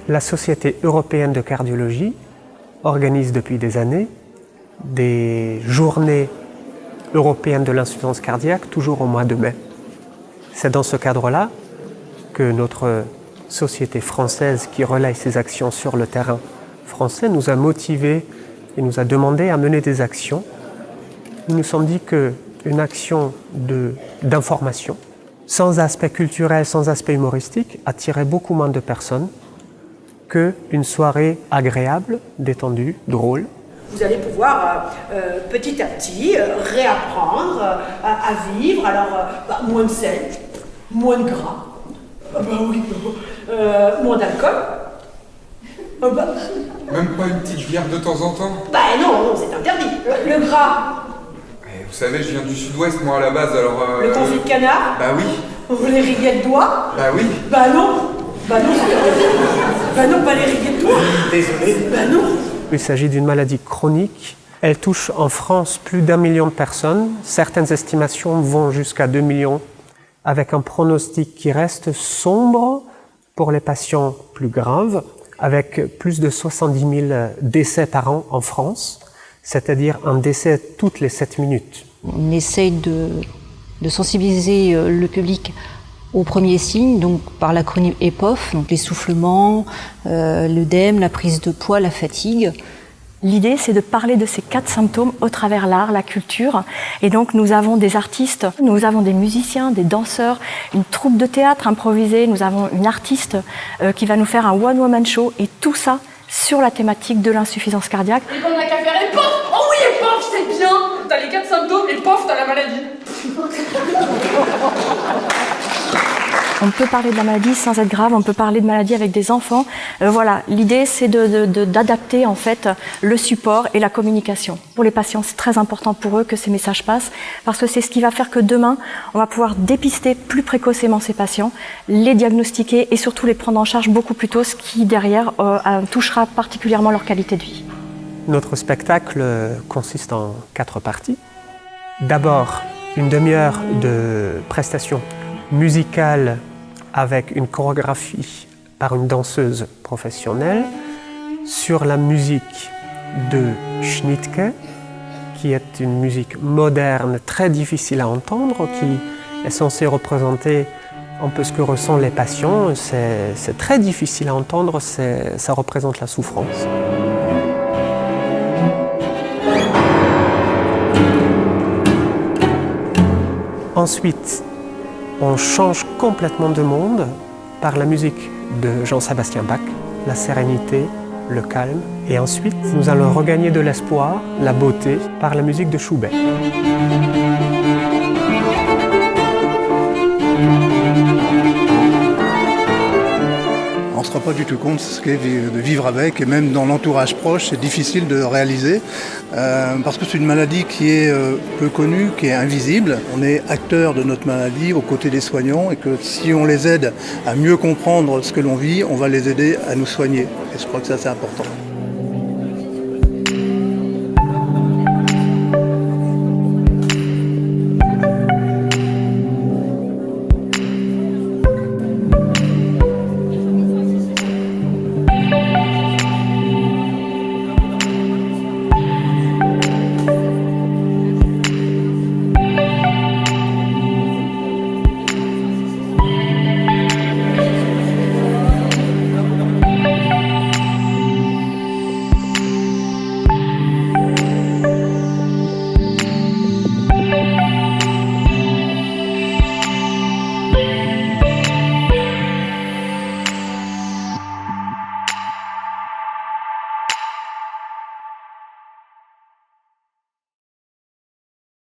La Société européenne de cardiologie organise depuis des années des journées européennes de l'insuffisance cardiaque, toujours au mois de mai. C'est dans ce cadre-là que notre société française qui relaye ses actions sur le terrain français nous a motivés et nous a demandé à mener des actions. Nous nous sommes dit qu'une action d'information, sans aspect culturel, sans aspect humoristique, attirait beaucoup moins de personnes qu'une soirée agréable, détendue, drôle. Vous allez pouvoir petit à petit réapprendre à vivre. Alors, moins de sel, moins de gras, moins d'alcool. Même pas une petite bière de temps en temps? Non, c'est interdit. Le gras. Vous savez, je viens du sud-ouest, moi, à la base, alors... Le confit de canard. Oui. Les rillettes de doigts. Oui. Non, c'est interdit. Non, pas les rillettes de doigts. Désolé. Non. Il s'agit d'une maladie chronique. Elle touche en France plus d'1 million de personnes. Certaines estimations vont jusqu'à 2 millions, avec un pronostic qui reste sombre pour les patients plus graves, avec plus de 70 000 décès par an en France, c'est-à-dire un décès toutes les 7 minutes. On essaye de sensibiliser le public aux premiers signes, donc par l'acronyme EPOF, donc l'essoufflement, l'œdème, la prise de poids, la fatigue. L'idée, c'est de parler de ces 4 symptômes au travers l'art, la culture. Et donc, nous avons des artistes, nous avons des musiciens, des danseurs, une troupe de théâtre improvisée, nous avons une artiste qui va nous faire un one-woman show, et tout ça sur la thématique de l'insuffisance cardiaque. Et qu'on n'a qu'à faire et pof! Oh oui, et pof, c'est bien! T'as les 4 symptômes et pof, t'as la maladie. On peut parler de la maladie sans être grave, on peut parler de maladie avec des enfants. Voilà, l'idée c'est d'adapter en fait le support et la communication. Pour les patients, c'est très important pour eux que ces messages passent, parce que c'est ce qui va faire que demain, on va pouvoir dépister plus précocement ces patients, les diagnostiquer et surtout les prendre en charge beaucoup plus tôt, ce qui derrière touchera particulièrement leur qualité de vie. Notre spectacle consiste en 4 parties. D'abord, une demi-heure de prestations musicales avec une chorégraphie par une danseuse professionnelle sur la musique de Schnittke, qui est une musique moderne très difficile à entendre, qui est censée représenter un peu ce que ressentent les patients. C'est très difficile à entendre, ça représente la souffrance. Ensuite, on change complètement de monde par la musique de Jean-Sébastien Bach, la sérénité, le calme. Et ensuite, nous allons regagner de l'espoir, la beauté, par la musique de Schubert. On ne se rend pas du tout compte de ce qu'est de vivre avec, et même dans l'entourage proche, c'est difficile de réaliser, parce que c'est une maladie qui est peu connue, qui est invisible. On est acteur de notre maladie aux côtés des soignants, et que si on les aide à mieux comprendre ce que l'on vit, on va les aider à nous soigner. Et je crois que ça, c'est important.